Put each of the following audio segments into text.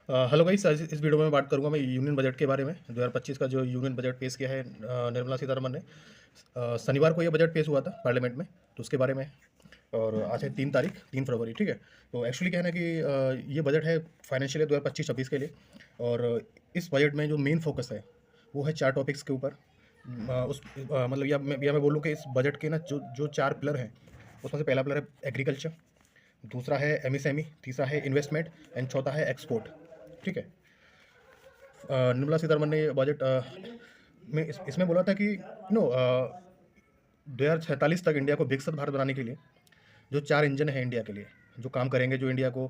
Hello guys, आज इस video में मैं बात करूंगा मैं यूनियन बजट के बारे में। 2025 का जो यूनियन बजट पेश किया है निर्मला सीतारमन ने। शनिवार को ये बजट पेश हुआ था पार्लियामेंट में, तो उसके बारे में। और आज है 3 तारीख, 3 फरवरी, ठीक है। तो एक्चुअली क्या है ना कि ये बजट है फाइनेंशियल ईयर 2025-26 के लिए। और इस बजट में जो मेन फोकस है वो है 4 टॉपिक्स के ऊपर। मतलब या मैं बोलूँ कि इस बजट के ना जो जो 4 पिलर हैं, उसमें से पहला पिलर है एग्रीकल्चर, दूसरा है एमएसएमई, तीसरा है इन्वेस्टमेंट एंड चौथा है एक्सपोर्ट, ठीक है। निर्मला सीतारमन ने बजट में इसमें बोला था कि 2047 तक इंडिया को विकसित भारत बनाने के लिए जो 4 इंजन है इंडिया के लिए, जो काम करेंगे, जो इंडिया को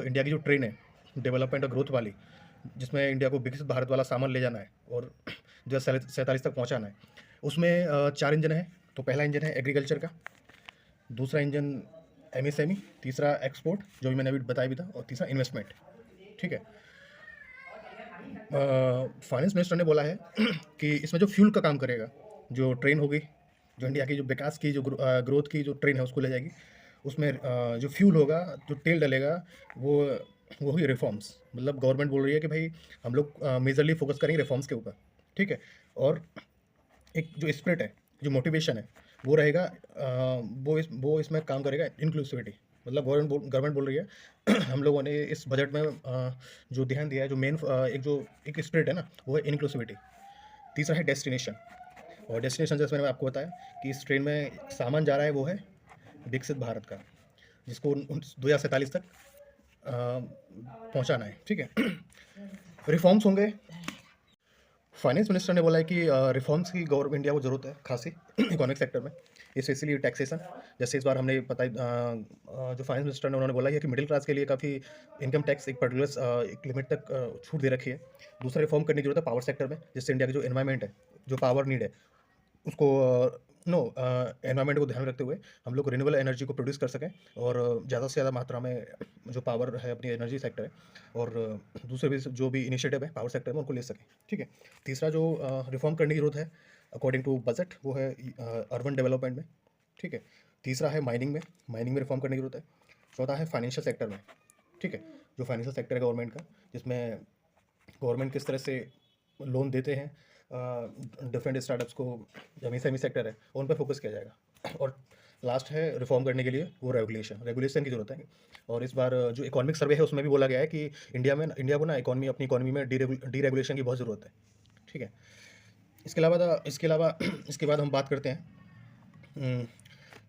इंडिया की जो ट्रेन है डेवलपमेंट और ग्रोथ वाली, जिसमें इंडिया को विकसित भारत वाला सामान ले जाना है और 2047 तक पहुंचाना है, उसमें 4 इंजन है। तो पहला इंजन है एग्रीकल्चर का, दूसरा इंजन एमएसएमई, तीसरा एक्सपोर्ट जो भी मैंने अभी बताया भी था, और तीसरा इन्वेस्टमेंट, ठीक है। फाइनेंस मिनिस्टर ने बोला है कि इसमें जो फ्यूल का काम करेगा, जो ट्रेन होगी, जो इंडिया की जो विकास की जो ग्रोथ की जो ट्रेन है उसको ले जाएगी, उसमें जो फ्यूल होगा, जो तेल डलेगा, वो वो ही रिफॉर्म्स। मतलब गवर्नमेंट बोल रही है कि भाई हम लोग मेजरली फोकस करेंगे रिफॉर्म्स के ऊपर, ठीक है। और एक जो स्पिरिट है, जो मोटिवेशन है, वो रहेगा, वो इसमें काम करेगा इंक्लूसिविटी। मतलब गवर्नमेंट बोल रही है हम लोगों ने इस बजट में जो ध्यान दिया है, जो मेन एक स्पिरिट है ना, वो है इंक्लूसिविटी। तीसरा है डेस्टिनेशन। और डेस्टिनेशन जैसे मैंने आपको बताया कि इस ट्रेन में सामान जा रहा है, वो है विकसित भारत का, जिसको 2047 तक पहुंचाना है, ठीक है। रिफॉर्म्स होंगे। फाइनेंस मिनिस्टर ने बोला है कि रिफॉर्म्स की गवर्नमेंट इंडिया को ज़रूरत है खासी इकोनॉमिक सेक्टर में, स्पेशली टैक्सेशन। जैसे इस बार हमने पता जो फाइनेंस मिनिस्टर ने उन्होंने बोला है कि मिडिल क्लास के लिए काफ़ी इनकम टैक्स एक पर्टिकुलर एक लिमिट तक छूट दे रखी है। दूसरा रिफॉर्म करने की जरूरत है पावर सेक्टर में, जिससे इंडिया की जो एनवायरमेंट है, जो पावर नीड है, उसको एनवायरनमेंट को ध्यान में रखते हुए हम लोग रिन्यूएबल एनर्जी को प्रोड्यूस कर सकें, और ज़्यादा से ज़्यादा मात्रा में जो पावर है अपनी एनर्जी सेक्टर है, और दूसरे भी जो भी इनिशिएटिव है पावर सेक्टर में उनको ले सकें, ठीक है। तीसरा जो रिफॉर्म करने की जरूरत है अकॉर्डिंग टू बजट, वो है अर्बन डेवलपमेंट में, ठीक है। तीसरा है माइनिंग में रिफॉर्म करने की जरूरत है। चौथा है फाइनेंशियल सेक्टर में, ठीक है। जो फाइनेंशियल सेक्टर है गवर्नमेंट का, जिसमें गवर्नमेंट किस तरह से लोन देते हैं डिफरेंट स्टार्टअप्स को, जो एमएसएमई सेक्टर है उन पर फोकस किया जाएगा। और लास्ट है रिफॉर्म करने के लिए वो रेगुलेशन की जरूरत है। और इस बार जो इकोनॉमिक सर्वे है उसमें भी बोला गया है कि इंडिया को ना अपनी इकोनॉमी में डीरेगुलेशन की बहुत ज़रूरत है, ठीक है। इसके अलावा इसके बाद हम बात करते हैं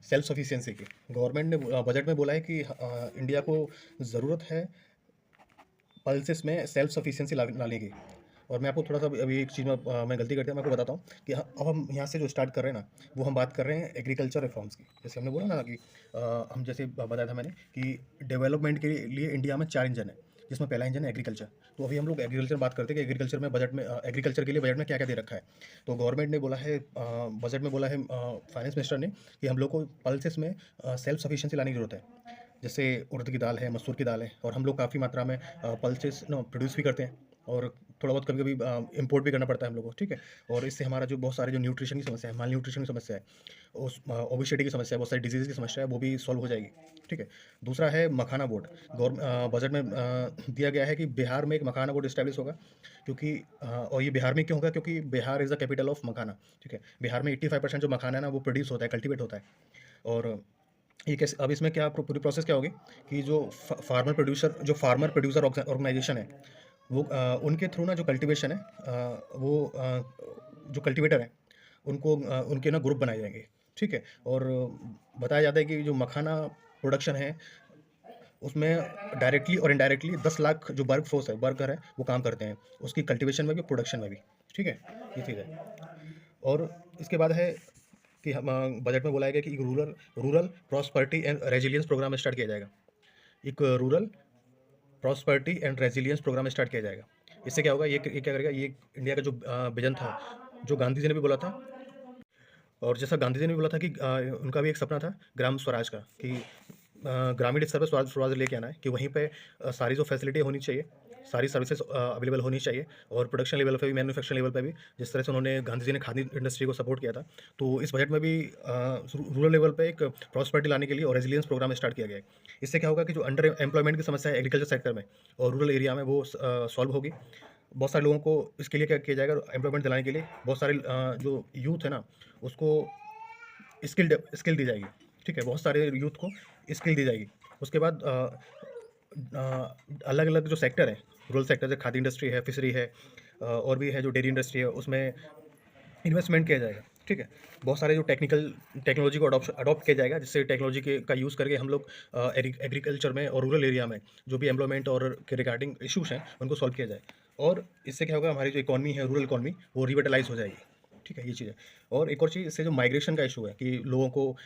सेल्फ सफिशिएंसी की। गवर्नमेंट ने बजट में बोला है कि इंडिया को ज़रूरत है पल्सेस में सेल्फ सफिशिएंसी लाने की। और मैं आपको थोड़ा सा अभी एक चीज़ में मैं गलती करते हैं, मैं आपको बताता हूँ कि अब हम यहाँ से जो स्टार्ट कर रहे हैं ना, वो हम बात कर रहे हैं एग्रीकल्चर रिफॉर्म्स की। जैसे हमने बोला ना कि हम जैसे बताया था मैंने कि डेवलपमेंट के लिए इंडिया में 4 इंजन है, जिसमें पहला इंजन है एग्रीकल्चर। तो अभी हम लोग एग्रीकल्चर बात करते हैं कि एग्रीकल्चर में बजट में एग्रीकल्चर के लिए बजट में क्या क्या दे रखा है। तो गवर्नमेंट ने बोला है, बजट में बोला है फाइनेंस मिनिस्टर ने, कि हम लोग को पल्सेस में सेल्फ सफिशिएंसी लाने की जरूरत है। जैसे उड़द की दाल है, मसूर की दाल है, और हम लोग काफ़ी मात्रा में पल्सेस प्रोड्यूस भी करते हैं, और थोड़ा बहुत कभी कभी इम्पोर्ट भी करना पड़ता है हम लोग को, ठीक है। और इससे हमारा जो बहुत सारे जो न्यूट्रिशन की समस्या है, माल न्यूट्रिशन की समस्या है, उस ओबिसिटी की समस्या है, बहुत सारी डिजीज़ की समस्या है, वो भी सॉल्व हो जाएगी, ठीक है। दूसरा है मखाना बोर्ड। बजट में दिया गया है कि बिहार में एक मखाना बोर्ड इस्टेब्लिश होगा, क्योंकि और ये बिहार में क्यों होगा, क्योंकि Bihar is the capital of makhana, ठीक है। बिहार में 85% जो मखाना है ना, वो प्रोड्यूस होता है, कल्टिवेट होता है। और ये कैसे, अब इसमें क्या पूरी प्रोसेस क्या होगी कि जो फार्मर प्रोड्यूसर ऑर्गेनाइजेशन है, वो उनके थ्रू ना जो कल्टीवेशन है, जो कल्टीवेटर है, उनके ना ग्रुप बनाए जाएंगे, ठीक है। और बताया जाता है कि जो मखाना प्रोडक्शन है, उसमें डायरेक्टली और इनडायरेक्टली 10 लाख जो वर्कर है, वो काम करते हैं उसकी कल्टीवेशन में भी, प्रोडक्शन में भी, ठीक है। ये चीज़ है। और इसके बाद है कि हम बजट में बोला गया कि एक rural prosperity and resilience programme start किया जाएगा। एक rural prosperity and resilience programme start किया जाएगा। इससे क्या होगा, ये क्या करेगा, ये इंडिया का जो विजन था, जो गांधी जी ने भी बोला था, और जैसा गांधी जी ने भी बोला था कि उनका भी एक सपना था ग्राम स्वराज का, कि ग्रामीण स्तर पर स्वराज लेके आना है, कि वहीं पे सारी जो फैसिलिटी होनी चाहिए, सारी सर्विसेज अवेलेबल होनी चाहिए और प्रोडक्शन लेवल पे भी, मैन्युफैक्चरिंग लेवल पे भी, जिस तरह से उन्होंने गांधी जी ने खादी इंडस्ट्री को सपोर्ट किया था, तो इस बजट में भी रूरल लेवल पे एक प्रॉस्पेरिटी लाने के लिए और रेजिलियंस प्रोग्राम स्टार्ट किया गया है। इससे क्या होगा कि जो अंडर एम्प्लॉयमेंट की समस्या है एग्रीकल्चर सेक्टर में और रूरल एरिया में, वो सॉल्व होगी। बहुत सारे लोगों को इसके लिए क्या किया जाएगा, एम्प्लॉयमेंट दिलाने के लिए बहुत सारे जो यूथ है ना, उसको स्किल दी जाएगी। ठीक है, बहुत सारे यूथ को स्किल दी जाएगी। उसके बाद अलग अलग जो सेक्टर है, रूरल सेक्टर, जैसे खादी इंडस्ट्री है, फिशरी है, और भी है जो डेयरी इंडस्ट्री है, उसमें इन्वेस्टमेंट किया जाएगा। ठीक है, बहुत सारे जो टेक्नोलॉजी को अडॉप्ट किया जाएगा, जिससे टेक्नोलॉजी के का यूज़ करके हम लोग एग्रीकल्चर में और रूरल एरिया में जो भी एम्प्लॉयमेंट और के रिगार्डिंग इश्यूज हैं उनको सॉल्व किया जाए। और इससे क्या होगा, हमारी जो इकॉनमी है, रूरल इकॉनमी, वो रिविटलाइज हो जाएगी। ठीक है, ये चीज़ है। और एक और चीज़, इससे जो माइग्रेशन का इशू है कि लोगों को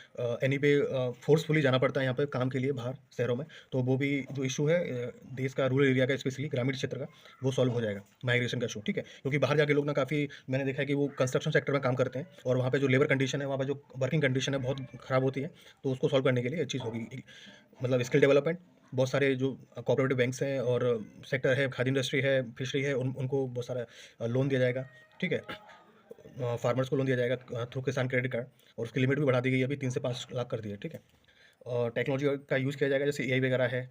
एनी वे फोर्सफुली जाना पड़ता है यहाँ पे काम के लिए बाहर शहरों में, तो वो भी जो इशू है देश का, रूरल एरिया का, स्पेशली ग्रामीण क्षेत्र का, वो सॉल्व हो जाएगा, माइग्रेशन का इशू। ठीक है, क्योंकि बाहर जाके लोग ना, काफ़ी मैंने देखा है कि वो कंस्ट्रक्शन सेक्टर में काम करते हैं और वहाँ पे जो लेबर कंडीशन है, वहाँ पे जो वर्किंग कंडीशन है, बहुत ख़राब होती है। तो उसको सॉल्व करने के लिए ये चीज़ होगी, मतलब स्किल डेवलपमेंट। बहुत सारे जो कोऑपरेटिव बैंक्स हैं और सेक्टर है, खादी इंडस्ट्री है, फिशरी है, उनको बहुत सारा लोन दिया जाएगा। ठीक है, फार्मर्स को लोन दिया जाएगा थ्रू किसान क्रेडिट कार्ड, और उसकी लिमिट भी बढ़ा दी गई है, अभी 3 से 5 लाख कर दी है। ठीक है, और टेक्नोलॉजी का यूज़ किया जाएगा, जैसे एआई वगैरह है,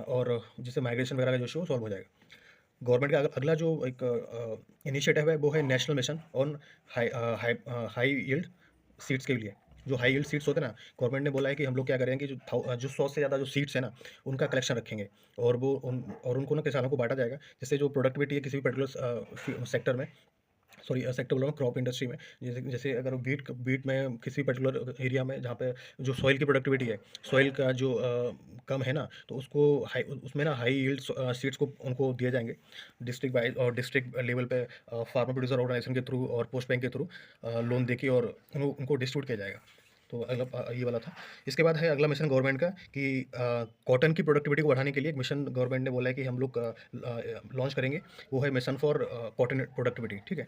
और जिससे माइग्रेशन वगैरह का जो इशू है सॉल्व हो जाएगा। गवर्नमेंट का अगला जो एक इनिशिएटिव है, वो है national mission on high yield seeds के लिए। जो हाई यील्ड सीड्स होते हैं ना, गवर्नमेंट ने बोला है कि हम लोग क्या करेंगे कि जो 100 से ज़्यादा जो सीड्स है ना, उनका कलेक्शन रखेंगे, और वो उनको ना किसानों को बांटा जाएगा, जिससे जो प्रोडक्टिविटी है किसी भी पर्टिकुलर सेक्टर में, सॉरी सेक्टर बोल रहा हूँ, क्रॉप इंडस्ट्री में, जैसे जैसे अगर बीट में किसी पर्टिकुलर एरिया में, जहाँ पे जो सॉइल की प्रोडक्टिविटी है, सॉइल का जो कम है ना, तो उसको हाई, उसमें ना हाई यील्ड सीड्स को उनको दिए जाएंगे डिस्ट्रिक्ट वाइज, और डिस्ट्रिक्ट लेवल पे फार्मर प्रोड्यूसर ऑर्गेनाइजेशन के थ्रू और पोस्ट बैंक के थ्रू लोन देके और उनको डिस्ट्रीब्यूट किया जाएगा। तो अगला ये वाला था। इसके बाद है अगला मिशन गवर्नमेंट का कि कॉटन की प्रोडक्टिविटी को बढ़ाने के लिए एक मिशन गवर्नमेंट ने बोला है कि हम लोग लॉन्च करेंगे, वो है मिशन फॉर कॉटन प्रोडक्टिविटी। ठीक है,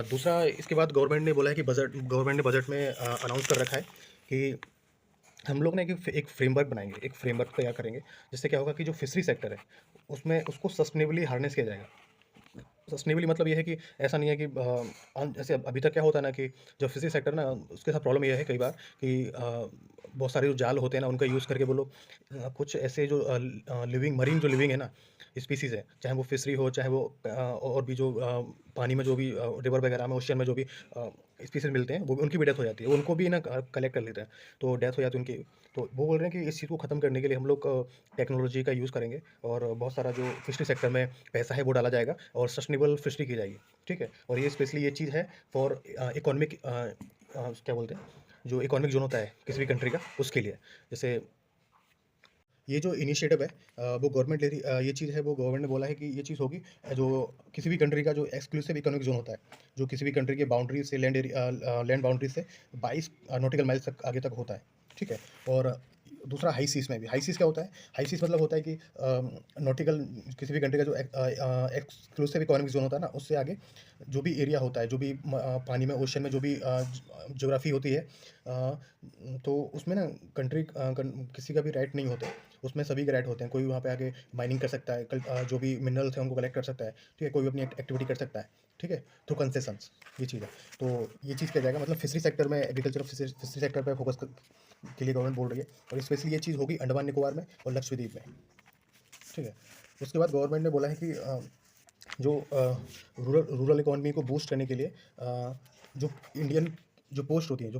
दूसरा इसके बाद गवर्नमेंट ने बोला है कि गवर्नमेंट ने बजट में अनाउंस कर रखा है कि हम लोग ना एक फ्रेमवर्क बनाएंगे, एक फ्रेमवर्क तैयार करेंगे, जिससे क्या होगा कि जो फिशरी सेक्टर है, उसमें उसको सस्टेनेबली हार्नेस किया जाएगा। सस्टेनेबली मतलब ये है कि ऐसा नहीं है कि जैसे अभी तक क्या होता है ना, कि जो फिशरी सेक्टर ना, उसके साथ प्रॉब्लम ये है कई बार कि बहुत सारे जो जाल होते हैं ना, उनका यूज़ करके वो लोग कुछ ऐसे जो लिविंग मरीन जो लिविंग है ना स्पीसीज़ है, चाहे वो फिशरी हो, चाहे वो और भी जो पानी में जो भी रिवर वगैरह में, ओशियन में जो भी स्पीसीज मिलते हैं, वो उनकी भी डेथ हो जाती है, उनको भी ना कलेक्ट कर लेते हैं, तो डेथ हो जाती है उनकी। तो वो बोल रहे हैं कि इस चीज़ को ख़त्म करने के लिए हम लोग टेक्नोलॉजी का यूज़ करेंगे, और बहुत सारा जो फिशरी सेक्टर में पैसा है वो डाला जाएगा, और सस्टेनेबल फिशरी की जाएगी। ठीक है, और ये स्पेशली ये चीज़ है फॉर इकोनॉमिक, क्या बोलते हैं, जो इकोनॉमिक जोन होता है किसी भी कंट्री का, उसके लिए। जैसे ये जो इनिशिएटिव है वो गवर्नमेंट ले रही, ये चीज़ है, वो गवर्नमेंट ने बोला है कि ये चीज़ होगी जो किसी भी कंट्री का जो एक्सक्लूसिव इकोनॉमिक जोन होता है, जो किसी भी कंट्री के बाउंड्री से, लैंड बाउंड्री से 22 नॉटिकल माइल्स तक आगे तक होता है। ठीक है, और दूसरा हाई सीज में भी, हाई सीज क्या होता है, हाई सीज मतलब होता है कि नॉटिकल, किसी भी कंट्री का जो एक्सक्लूसिव इकोनॉमिक जोन होता है ना, उससे आगे जो भी एरिया होता है, जो भी पानी में, ओशन में जो भी ज्योग्राफी होती है, तो उसमें ना किसी का भी राइट नहीं होते, उसमें सभी के राइट होते हैं। कोई वहाँ पे आके माइनिंग कर सकता है, जो भी मिनरल्स हैं उनको कलेक्ट कर सकता है। ठीक है, कोई भी अपनी एक्टिविटी कर सकता है। ठीक है, थ्रू कंसेशंस, ये चीज़ है। तो ये चीज़ किया जाएगा, मतलब फिशरी सेक्टर में, एग्रीकल्चर फिशरी सेक्टर पर फोकस के लिए गवर्नमेंट बोल रही है, और स्पेशली ये चीज़ होगी अंडमान निकोबार में और लक्षद्वीप में। ठीक है, उसके बाद गवर्नमेंट ने बोला है कि जो रूरल इकोनॉमी को बूस्ट करने के लिए जो इंडियन जो पोस्ट होती हैं, जो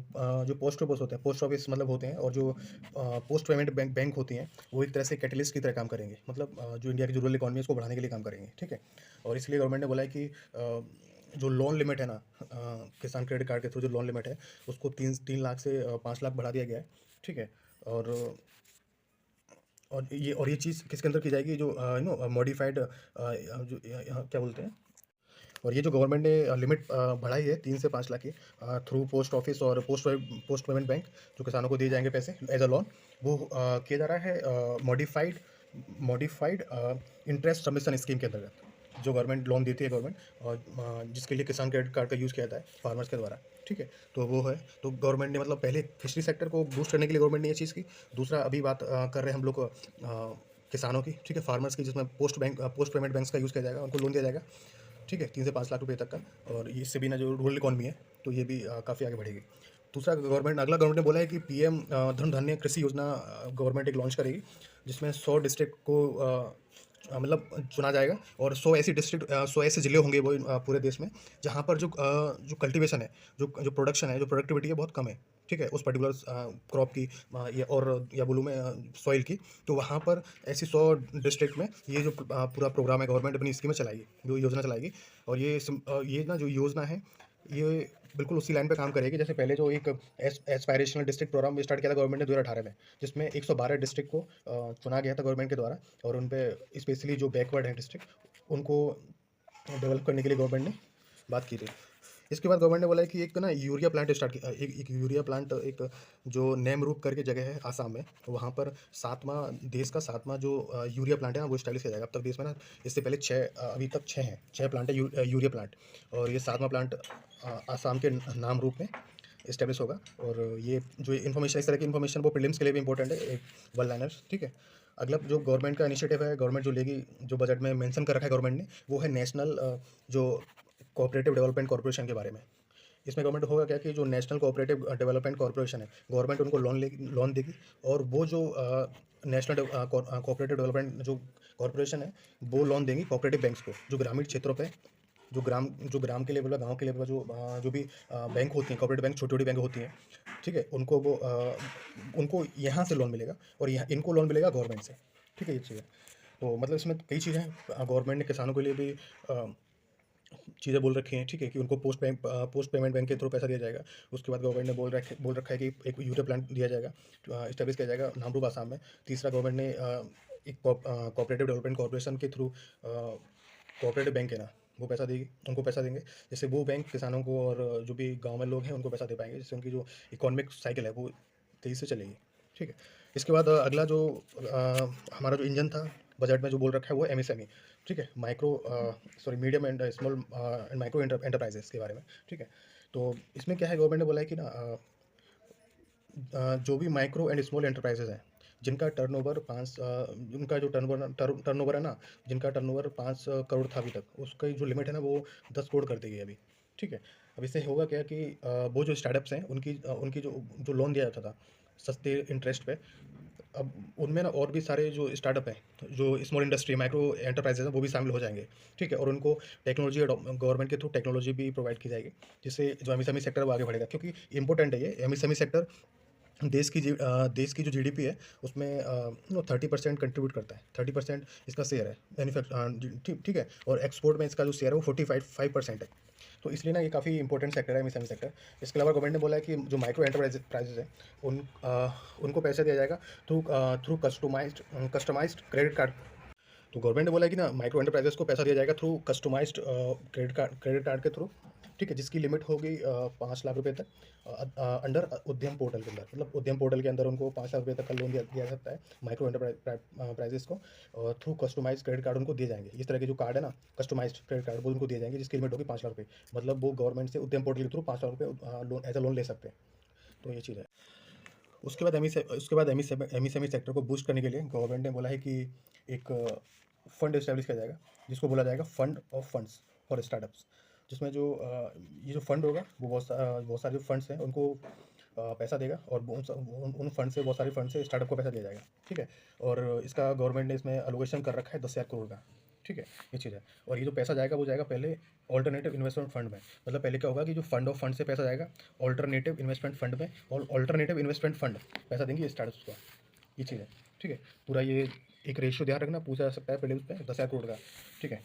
पोस्ट ऑफिस होते हैं, पोस्ट ऑफिस मतलब होते हैं, और जो पोस्ट पेमेंट बैंक होती हैं, वो एक तरह से कैटलिस्ट की तरह काम करेंगे, मतलब जो इंडिया की जो रूरल इकोनॉमी है उसको बढ़ाने के लिए काम करेंगे। ठीक है, और इसलिए गवर्नमेंट ने बोला है कि जो लोन लिमिट है ना, किसान क्रेडिट कार्ड के थ्रू जो लोन लिमिट है, उसको 3 लाख से 5 लाख बढ़ा दिया गया है। ठीक है, और ये चीज़ किसके अंदर की जाएगी, जो मॉडिफाइड जो क्या बोलते हैं, और ये जो गवर्नमेंट ने लिमिट बढ़ाई है 3 से 5 लाख की, थ्रू पोस्ट ऑफिस और पोस्ट पेमेंट बैंक, जो किसानों को दिए जाएंगे पैसे एज अ लोन, वो किया जा रहा है modified modified interest submission scheme के अंतर्गत, जो गवर्नमेंट लोन देती है गवर्नमेंट, और जिसके लिए किसान क्रेडिट कार्ड का यूज़ किया जाता है फार्मर्स के द्वारा। ठीक है, तो वो है, तो गवर्नमेंट ने मतलब पहले फिशरी सेक्टर को बूस्ट करने के लिए गवर्नमेंट ने ये चीज़ की। दूसरा अभी बात कर रहे हैं हम लोग किसानों की, ठीक है, फार्मर्स की, जिसमें पोस्ट पेमेंट बैंक्स का यूज़ किया जाएगा, उनको लोन दिया जाएगा, ठीक है, 3 से 5 लाख रुपए तक का। और ये इससे भी ना जो रूरल इकॉनमी है तो ये भी काफ़ी आगे बढ़ेगी। दूसरा, अगला गवर्नमेंट ने बोला है कि पीएम धन धान्य कृषि योजना गवर्नमेंट एक लॉन्च करेगी, जिसमें 100 डिस्ट्रिक्ट को मतलब चुना जाएगा, और 100 ऐसे ज़िले होंगे वो पूरे देश में, जहाँ पर जो कल्टीवेशन है, जो प्रोडक्शन है, जो प्रोडक्टिविटी है बहुत कम है, ठीक है, उस पर्टिकुलर क्रॉप की, या बोलूँ मैं सॉइल की। तो वहाँ पर ऐसी 100 डिस्ट्रिक्ट में ये जो पूरा प्रोग्राम है, गवर्नमेंट अपनी स्कीमें चलाएगी, जो योजना चलाएगी। और ये ना जो योजना है, ये बिल्कुल उसी लाइन पे काम करेगी, जैसे पहले जो एक एस्पायरेशनल डिस्ट्रिक्ट प्रोग्राम स्टार्ट किया था गवर्नमेंट ने 2018 में, जिसमें 112 डिस्ट्रिक्ट को चुना गया था गवर्नमेंट के द्वारा, और उन पे स्पेशली जो बैकवर्ड है डिस्ट्रिक्ट, उनको डेवलप करने के लिए गवर्नमेंट ने बात की थी। इसके बाद गवर्नमेंट ने बोला है कि एक ना यूरिया प्लांट स्टार्ट किया, एक यूरिया प्लांट, एक जो नेमरूप करके जगह है आसाम में, वहाँ पर देश का सातवां जो यूरिया प्लांट है ना, वो स्टैब्लिश किया जाएगा। अब तक देश में ना इससे पहले अभी तक 6 प्लांट है, यूरिया प्लांट, और ये सातवां प्लांट आसाम के नाम रूप में इस्टेब्लिश होगा। और ये जो इन्फॉर्मेशन, इस तरह की इन्फॉर्मेशन वो प्रीलिम्स के लिए भी इंपॉर्टेंट है, एक वन लाइनर्स, ठीक है। अगला जो गवर्नमेंट का इनिशिएटिव है, गवर्नमेंट जो लेगी, जो बजट में मेंशन कर रखा है गवर्नमेंट ने, वो है नेशनल जो कोऑपरेटिव डेवलपमेंट कॉर्पोरेशन के बारे में। इसमें गवर्नमेंट होगा क्या कि जो नेशनल कोऑपरेटिव डेवलपमेंट कॉर्पोरेशन है, गवर्नमेंट उनको लोन देगी, और वो जो नेशनल कोऑपरेटिव डेवलपमेंट जो कॉर्पोरेशन है, वो लोन देंगी कोऑपरेटिव बैंक्स को, जो ग्रामीण क्षेत्रों पे, जो ग्राम के लेवल पर, गाँव के लेवल पर जो भी बैंक होती हैं, कोऑपरेटिव बैंक, छोटी-छोटी बैंक होती हैं, ठीक है? उनको यहाँ से लोन मिलेगा, और यहाँ इनको लोन मिलेगा गवर्नमेंट से, ठीक है? ये चीज़ है। तो मतलब इसमें कई चीज़ें हैं। गवर्नमेंट ने किसानों के लिए भी चीज़ें बोल रखी हैं, ठीक है, कि उनको पोस्ट पेमेंट बैंक के थ्रू पैसा दिया जाएगा। उसके बाद गवर्नमेंट ने बोल रखा है कि एक यूरिया प्लांट दिया जाएगा, इस्टेब्लिश किया जाएगा नामरूप आसाम में। तीसरा, गवर्नमेंट ने एक कोऑपरेटिव डेवलपमेंट कॉर्पोरेशन के थ्रू कोऑपरेटिव बैंक है ना, वो पैसा देगी, उनको पैसा देंगे। जैसे वो बैंक किसानों को और जो भी गाँव में लोग हैं उनको पैसा दे पाएँगे, जिससे उनकी जो इकोनॉमिक साइकिल है वो तेज़ी से चलेगी, ठीक है। इसके बाद अगला जो हमारा जो इंजन था बजट में, जो बोल रखा है, वो एमएसएमई, ठीक है, medium and small and micro enterprises के बारे में, ठीक है। तो इसमें क्या है, गवर्नमेंट ने बोला है कि ना जो भी माइक्रो एंड स्मॉल एंटरप्राइजेस हैं, जिनका टर्नओवर जिनका जो टर्नओवर है ना, जिनका टर्नओवर 5 करोड़ था अभी तक, उसका जो लिमिट है ना, वो 10 करोड़ कर दी गई है अभी, ठीक है। अब इससे होगा क्या कि वो जो स्टार्टअप्स हैं, उनकी जो लोन दिया जाता था सस्ते इंटरेस्ट पे, अब उनमें ना और भी सारे जो स्टार्टअप हैं, जो स्मॉल इंडस्ट्री, माइक्रो एंटरप्राइजेज हैं, वो भी शामिल हो जाएंगे, ठीक है। और उनको गवर्नमेंट के थ्रू टेक्नोलॉजी भी प्रोवाइड की जाएगी, जिससे जो एमएसएमई सेक्टर वो आगे बढ़ेगा, क्योंकि इंपॉर्टेंट है ये एमएसएमई सेक्टर। देश की जो जीडीपी है, उसमें 30% कंट्रीब्यूट करता है, 30% इसका शेयर है ठीक है। और एक्सपोर्ट में इसका जो शेयर है वो 45% है। तो इसलिए ना ये काफ़ी इंपॉर्टेंट सेक्टर है एमएसएमई सेक्टर। इसके अलावा गवर्नमेंट ने बोला है कि जो माइक्रो एंटरप्राइजेज हैं, उनको पैसा दिया जाएगा थ्रू कस्टमाइज्ड क्रेडिट कार्ड। तो गवर्नमेंट ने बोला है कि ना माइक्रो एंटरप्राइजेस को पैसा दिया जाएगा थ्रू कस्टमाइज्ड क्रेडिट कार्ड के थ्रू, ठीक है, जिसकी लिमिट होगी 5 लाख रुपए तक, अंडर उद्यम पोर्टल के अंदर। मतलब उद्यम पोर्टल के अंदर उनको 5 लाख रुपए तक का लोन दिया सकता है माइक्रो एंटरप्राइजेस को, और थ्रू कस्टमाइज्ड क्रेडिट कार्ड उनको दिए जाएंगे। इस तरह के जो कार्ड है ना, कस्टमाइज्ड क्रेडिट कार्ड, वो उनको दिए जाएंगे, जिसकी लिमिट होगी 5 लाख रुपये। मतलब वो गवर्नमेंट से उद्यम पोर्टल के थ्रू 5 लाख रुपये लोन एज अ लोन ले सकते हैं। तो ये चीज़ है। उसके बाद एमएसएमई सेक्टर को बूस्ट करने के लिए गवर्नमेंट ने बोला है कि एक फंड इस्टेब्लिश किया जाएगा, जिसको बोला जाएगा fund of funds for startups, जिसमें ये जो फंड होगा, वो बहुत सारे जो फंड्स हैं उनको पैसा देगा, और उन फंड से, बहुत सारे फंड से स्टार्टअप को पैसा दिया जाएगा, ठीक है। और इसका गवर्नमेंट ने इसमें एलोकेशन कर रखा है 10,000 करोड़ का, ठीक है, ये चीज़ है। और ये जो पैसा जाएगा, वो जाएगा पहले ऑल्टरनेटिव इन्वेस्टमेंट फंड में। मतलब पहले क्या होगा कि जो फंड ऑफ फंड से पैसा जाएगा ऑल्टरनेटिव इन्वेस्टमेंट फंड में, और ऑल्टरनेटिव इन्वेस्टमेंट फंड पैसा देंगे स्टार्टअप्स को, ये चीज़ है, ठीक है। पूरा ये एक रेशियो ध्यान रखना, पूछा जा सकता है पहले उस पर 10,000 करोड़ का, ठीक है।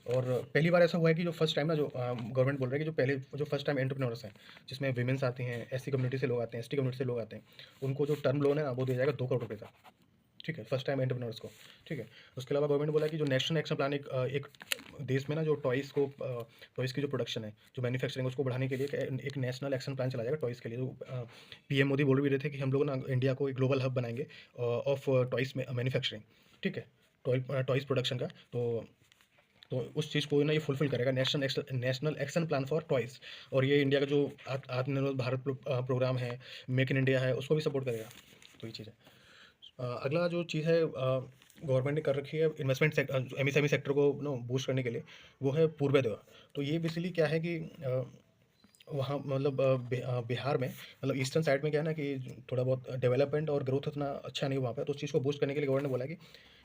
और पहली बार ऐसा हुआ है कि जो फर्स्ट टाइम ना, जो गवर्नमेंट बोल रहा है कि जो फर्स्ट टाइम एंटरप्रेन्योर्स हैं, जिसमें वीमेंस आती हैं, एससी कम्युनिटी से लोग आते हैं, एसटी कम्युनिटी से लोग आते हैं, उनको जो टर्म लोन है ना, वो दिया जाएगा 2 करोड़ रुपये का, ठीक है, फर्स्ट टाइम एंटरप्रेन्योर्स को, ठीक है। उसके अलावा गवर्नमेंट बोला कि जो नेशनल एक्शन प्लान एक देश में ना, जो टॉयज़ की जो प्रोडक्शन है, जो मैन्युफैक्चरिंग, उसको बढ़ाने के लिए एक नेशनल एक्शन प्लान चला जाएगा टॉयज़ के लिए। जो पीएम मोदी बोल भी रहे थे कि हम लोग ना इंडिया को एक ग्लोबल हब बनाएंगे ऑफ टॉयज़ मैन्युफैक्चरिंग, ठीक है, टॉयज़ प्रोडक्शन का। तो उस चीज़ को ना ये फुलफ़िल करेगा national action plan for toys. और ये इंडिया का जो आत्मनिर्भर भारत प्रोग्राम है, मेक इन इंडिया है, उसको भी सपोर्ट करेगा। तो ये चीज़ है। अगला जो चीज़ है, गवर्नमेंट ने कर रखी है इन्वेस्टमेंट एमएसएमई सेक्टर को बूस्ट करने के लिए, वो है पूर्वोदय। तो ये बेसिकली क्या है कि वहाँ मतलब बिहार में मतलब ईस्टर्न साइड में क्या है ना कि थोड़ा बहुत डेवलपमेंट और ग्रोथ उतना अच्छा नहीं हुआ वहाँ पे, तो उस चीज़ को बूस्ट करने के लिए गवर्नमेंट ने बोला कि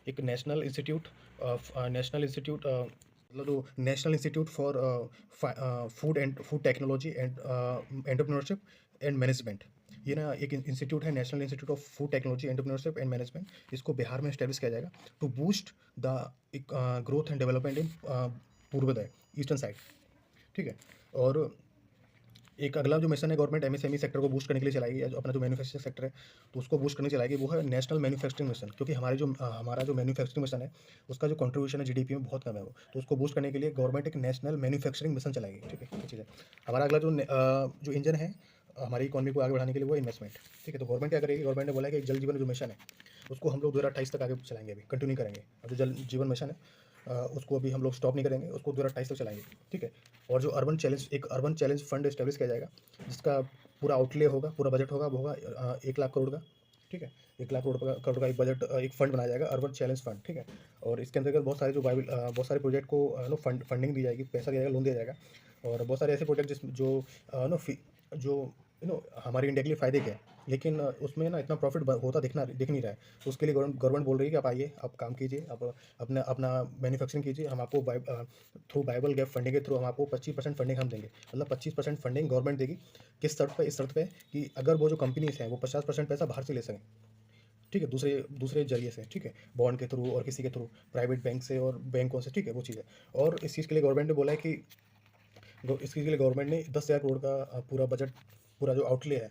एक नेशनल इंस्टीट्यूट मतलब जो national institute for food technology and entrepreneurship and management, ये ना एक इंस्टीट्यूट है, national institute of food technology entrepreneurship and management. इसको बिहार में इस्टेब्लिश किया जाएगा to boost the growth and development in Purvodaya eastern side. ठीक है। और एक अगला जो मिशन है गवर्नमेंट एमएसएमई सेक्टर को बूस्ट करने के लिए चलाएगी, या जो अपना जो मैन्युफैक्चरिंग सेक्टर है तो उसको बूस्ट करने के लिए चलाएगी, वो है नेशनल मैन्युफैक्चरिंग मिशन। क्योंकि हमारा जो मैन्युफैक्चरिंग मिशन है उसका जो कंट्रीब्यूशन है जीडीपी में बहुत कम है वो, तो उसको बूस्ट करने के लिए गवर्नमेंट एक नेशनल मैन्युफैक्चरिंग मिशन चलाएगी। ठीक है, ये चीज़ है। हमारा अगला जो इंजन है हमारी इकॉनमी को आगे बढ़ाने के लिए वो इन्वेस्टमेंट। ठीक है, तो गवर्नमेंट क्या करेगी, गवर्नमेंट ने बोला है कि जल जीवन जो मिशन है उसको हम लोग 2028 तक आगे चलाएंगे, अभी कंटिन्यू करेंगे। और जो जल जीवन मिशन है उसको अभी हम लोग स्टॉप नहीं करेंगे, उसको 2028 तक चलाएंगे। ठीक है। और जो अर्बन चैलेंज फंड इस्टेब्लिश किया जाएगा, जिसका पूरा आउटले होगा, पूरा बजट होगा, वो होगा 1 लाख करोड़ का। ठीक है, 1 लाख करोड़ का एक बजट, एक फंड बनाया जाएगा, अर्बन चैलेंज फंड। ठीक है। और इसके अंतर्गत बहुत सारे प्रोजेक्ट को फंडिंग दी जाएगी, पैसा दिया जाएगा, लोन दिया जाएगा। और बहुत सारे ऐसे प्रोजेक्ट जो नो जो हमारे इंडिया के लिए फ़ायदे के हैं, लेकिन उसमें ना इतना प्रॉफिट होता दिख नहीं रहा है। तो उसके लिए गवर्नमेंट बोल रही है कि आप आइए, आप काम कीजिए, आप अपना अपना मैन्युफैक्चरिंग कीजिए, हम आपको थ्रू बाइबल गैप फंडिंग के थ्रू हम आपको 25% फंडिंग हम देंगे। मतलब 25% फंडिंग गवर्नमेंट देगी। किस शर्त पे? इस शर्त पे कि अगर वो जो कंपनीज हैं वो 50% पैसा बाहर से ले सकें। ठीक है, दूसरे दूसरे जरिए से। ठीक है, बॉन्ड के थ्रू और किसी के थ्रू, प्राइवेट बैंक से और बैंकों से। ठीक है, वो चीज़ है। और इस चीज़ के लिए गवर्नमेंट ने बोला है कि इसके लिए गवर्नमेंट ने 10,000 करोड़ का पूरा बजट, पूरा जो आउटले है,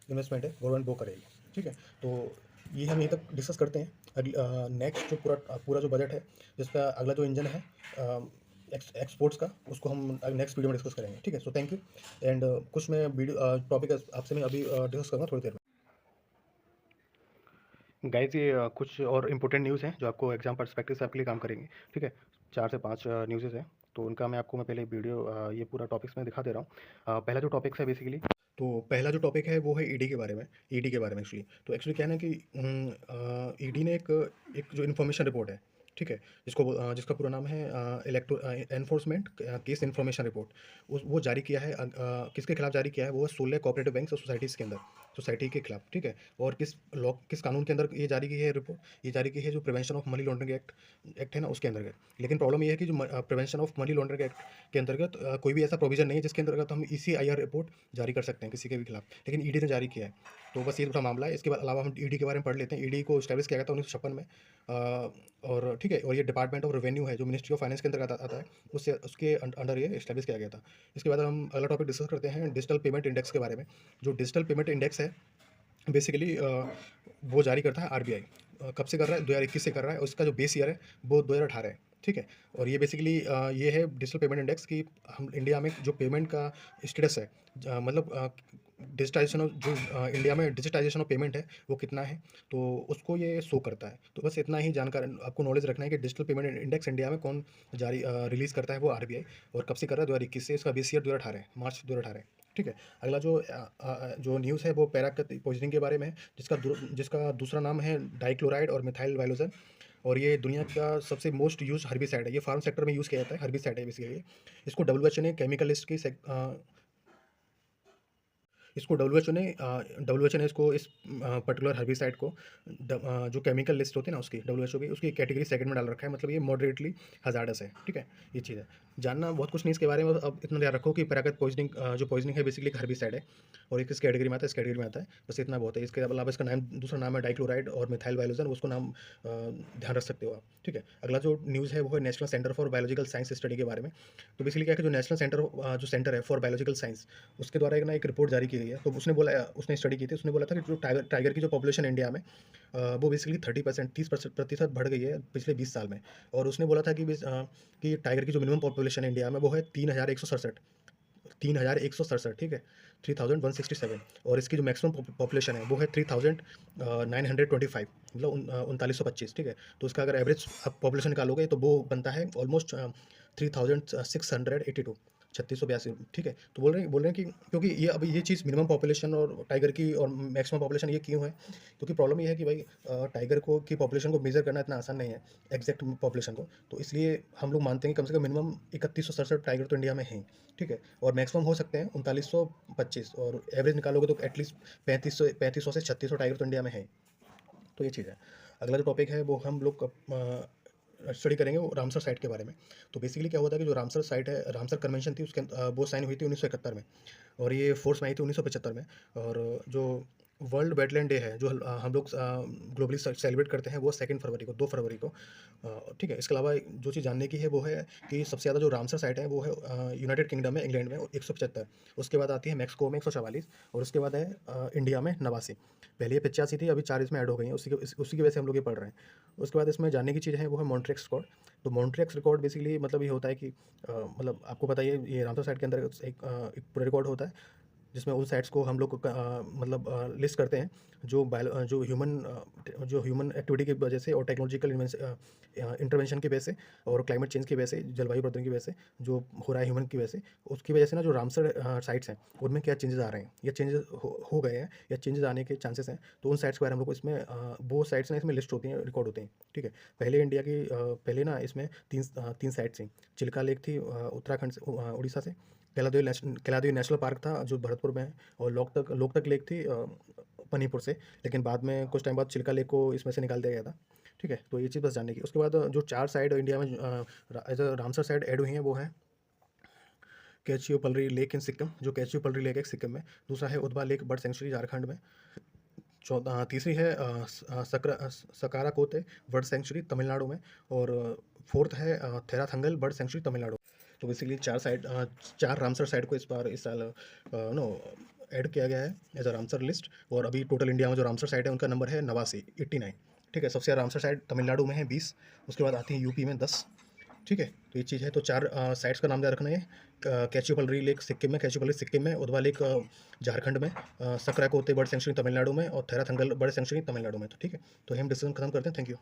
इन्वेस्टमेंट है, गवर्नमेंट वो करेगी। ठीक है, तो ये हम यहीं तक डिस्कस करते हैं। नेक्स्ट जो पूरा जो बजट है, जिसका अगला जो इंजन है एक्सपोर्ट्स का, उसको हम नेक्स्ट वीडियो में डिस्कस करेंगे। ठीक है, सो थैंक यू। एंड कुछ मैं वीडियो टॉपिक आपसे मैं अभी डिस्कस करूँगा थोड़ी देर में। गाइज ये कुछ और इम्पोर्टेंट न्यूज़ हैं जो आपको एग्जाम पर्सपेक्टिव से आपके लिए काम करेंगे। ठीक है, 4 से 5 न्यूज़ेज़ हैं, तो उनका मैं पहले वीडियो ये पूरा टॉपिक्स में दिखा दे रहा हूँ। पहला जो टॉपिक्स है बेसिकली, तो पहला जो टॉपिक है वो है ईडी के बारे में। ईडी के बारे में एक्चुअली क्या है ना कि ईडी ने एक जो इन्फॉर्मेशन रिपोर्ट है, ठीक है, जिसका पूरा नाम है एनफोर्समेंट केस इन्फॉर्मेशन रिपोर्ट, वो जारी किया है। किसके खिलाफ जारी किया है? वो 16 कोऑपरेटिव बैंक्स और सोसाइटीज़ के अंदर, सोसाइटी के खिलाफ। ठीक है, और किस कानून के अंदर ये जारी की है रिपोर्ट? ये जारी की है जो prevention of money laundering act है ना, उसके अंतर्गत। लेकिन प्रॉब्लम ये है कि जो prevention of money laundering act के अंतर्गत कोई भी ऐसा प्रोविजन नहीं है जिसके अंतर्गत हम ECIR रिपोर्ट जारी कर सकते हैं किसी के भी खिलाफ, लेकिन ईडी ने जारी किया है। तो बस ये पूरा मामला है। इसके बाद अलावा हम ईडी के बारे में पढ़ लेते हैं। ईडी को स्टैब्लिश किया गया था 1956 में। और ठीक है, और ये डिपार्टमेंट ऑफ रेवेन्यू है जो मिनिस्ट्री ऑफ फाइनेंस के अंतर्गत आता है, उससे उसके अंडर ये स्टैब्लिश किया गया था। इसके बाद हम अगला टॉपिक डिस्कस करते हैं डिजिटल पेमेंट इंडेक्स के बारे में। जो डिजिटल पेमेंट इंडेक्स है बेसिकली वो जारी करता है आरबीआई। कब से कर रहा है? 2021 से कर रहा है, और उसका जो बेस ईयर है वो 2018 है। ठीक है, और ये बेसिकली ये है डिजिटल पेमेंट इंडेक्स की हम इंडिया में जो पेमेंट का स्टेटस है, मतलब डिजिटाइजेशन ऑफ जो इंडिया में डिजिटाइजेशन ऑफ पेमेंट है वो कितना है, तो उसको ये शो करता है। तो बस इतना ही जानकारी आपको नॉलेज रखना है कि डिजिटल पेमेंट इंडेक्स इंडिया में कौन जारी रिलीज़ करता है, वो आरबीआई। और कब से कर रहा है? 2021 से। इसका बेस ईयर 2018 है, मार्च 2018 है। ठीक है, अगला जो न्यूज़ है वो पैराक्वेट पॉइजनिंग के बारे में है, जिसका दूसरा नाम है डाइक्लोराइड और मिथाइल वायलोजन। और ये दुनिया का सबसे मोस्ट यूज हर्बिसाइड है। ये फार्म सेक्टर में यूज़ किया जाता है, हर्बिसाइड है बेसिकली। इसको डब्ल्यूएचओ ने केमिकल लिस्ट की इसको डब्ल्यूएचओ ने इसको इस पर्टिकुलर हर्बिसाइड को जो केमिकल लिस्ट होती है ना उसकी उसकी कैटेगरी सेकंड में डाल रखा है। मतलब ये मॉडरेटली हजार्डस है। ठीक है, ये चीज़ है। जानना बहुत कुछ नहीं इसके बारे में, अब इतना ध्यान रखो कि पैराक्वेट पॉइजनिंग जो पॉइजनिंग है बेसिकली एक हर्बिसाइड है, और एक किस कैटेगरी में आता है? इस कैटेगरी में आता है। बस इतना बहुत है। इसके अलावा इसका दूसरा नाम है डाइक्लोराइड और मिथाइल वायलोजन, उसको नाम ध्यान रख सकते हो आप। ठीक है, अगला जो न्यूज़ है वो है national centre for biological science study के बारे में। तो बेसिकली क्या है कि जो नेशनल सेंटर है फॉर बायोलॉजिकल साइंस, उसके द्वारा एक रिपोर्ट जारी की गई है। तो उसने स्टडी की थी। उसने बोला था कि जो टाइगर की जो पॉपुलेशन इंडिया में वो बेसिकली 30% बढ़ गई है पिछले 20 साल में। और उसने बोला था कि टाइगर की जो मिनिमम पॉपुलेशन है इंडिया में वो है 3,167। ठीक है, 3,167। और इसकी जो मैक्सिमम पॉपुलेशन है वो है 3,925, मतलब 3,925। ठीक है, तो उसका अगर एवरेज आप पॉपुलेशन निकालोगे तो वो बनता है ऑलमोस्ट 3,682, 3682, ठीक है। तो बोल रहे हैं कि क्योंकि ये अब ये चीज़ मिनिमम पॉपुलेशन और टाइगर की और मैक्सिमम पॉपुलेशन ये क्यों है? क्योंकि प्रॉब्लम ये है कि भाई टाइगर को की पॉपुलेशन को मेज़र करना इतना आसान नहीं है, एग्ज़ैक्ट पॉपुलेशन को। तो इसलिए हम लोग मानते हैं कि कम से कम मिनिमम 3167 टाइगर तो इंडिया में हैं, ठीक है? और मैक्सिमम हो सकते हैं 3925 और एवरेज निकालोगे तो एटलीस्ट 3500 से 3600 टाइगर तो इंडिया में हैं। तो ये चीज़ है। अगला जो टॉपिक है वो हम लोग स्टडी करेंगे वो रामसर साइट के बारे में। तो बेसिकली क्या हुआ था कि जो रामसर साइट है, रामसर कन्वेंशन थी उसके वो साइन हुई थी 1971 में और ये फोर्स में आई थी 1975 में। और जो वर्ल्ड वेटलैंड डे है जो हम लोग ग्लोबली सेलिब्रेट करते हैं वो 2 फरवरी को, 2 फरवरी को, ठीक है। इसके अलावा जो चीज़ जानने की है वो है कि सबसे ज़्यादा जो रामसर साइट है वो है यूनाइटेड किंगडम में, इंग्लैंड में 175। उसके बाद आती है मैक्सिको में 144 और उसके बाद है इंडिया में 89। पहले ये 85 थी, अभी 4 इसमें ऐड हो गई हैं, उसी की वजह से हम लोग ये पढ़ रहे हैं। उसके बाद इसमें जानने की चीज़ है वो है मॉन्ट्रिक्स रिकॉर्ड। तो मॉन्ट्रिक्स रिकॉर्ड बेसिकली मतलब ये होता है कि मतलब आपको पता ही है ये रामसर साइट के अंदर एक पूरा रिकॉर्ड होता है जिसमें उन साइट्स को हम लोग मतलब लिस्ट करते हैं जो ह्यूमन एक्टिविटी की वजह से और टेक्नोलॉजिकल इंटरवेंशन की वजह से और क्लाइमेट चेंज की वजह से, जलवायु परिवर्तन की वजह से जो हो रहा है ह्यूमन की वजह से, उसकी वजह से ना जो रामसर साइट्स हैं उनमें क्या चेंजेस आ रहे हैं या चेंजेस हो गए हैं या चेंजेस आने के चांसेस हैं। तो उन साइट्स के बारे में हम लोग को इसमें वो साइट्स ना इसमें लिस्ट होती हैं, रिकॉर्ड होते हैं, ठीक है। पहले इंडिया की पहले ना इसमें तीन साइट्स थी। चिल्का लेक थी उत्तराखंड से, उड़ीसा से। कैलादेवी नेशनल पार्क था जो भरतपुर में है। और लोकतक लेक थी मणिपुर से। लेकिन बाद में कुछ टाइम बाद चिल्का लेक को इसमें से निकाल दिया गया था, ठीक है। तो ये चीज़ बस जानने की। उसके बाद जो 4 साइड इंडिया में as a Ramsar site add हुई हैं वो है कैचियोपल्ली लेक इन सिक्किम, जो कैचियोपल्ली लेक है सिक्किम में। दूसरा है उदबा लेक बर्ड सेंचुरी झारखंड में। तीसरी है सकाराकोते बर्ड सेंचुरी तमिलनाडु में। और फोर्थ है थेराथंगल बर्ड सेंचुरी तमिलनाडु। तो बेसिकली 4 रामसर साइट को इस साल नो ऐड किया गया है एज अ रामसर लिस्ट। और अभी टोटल इंडिया में जो रामसर साइट है उनका नंबर है 89, ठीक है। सबसे ज़्यादा रामसर साइट तमिलनाडु में है 20, उसके बाद आती है यूपी में 10, ठीक है। तो ये चीज़ है। तो 4 साइट्स का नाम याद रखना है। कैचीपल्ली लेक सिक्किम में, कैचीपल्ली सिक्किम में, उदवा लेक झारखंड में, सकराकोते बर्ड सेंचुरी तमिलनाडु में और थेराथंगल बर्ड सेंचुरी तमिलनाडु में। तो ठीक है। तो हम डिस्कशन खत्म करते हैं। Thank you.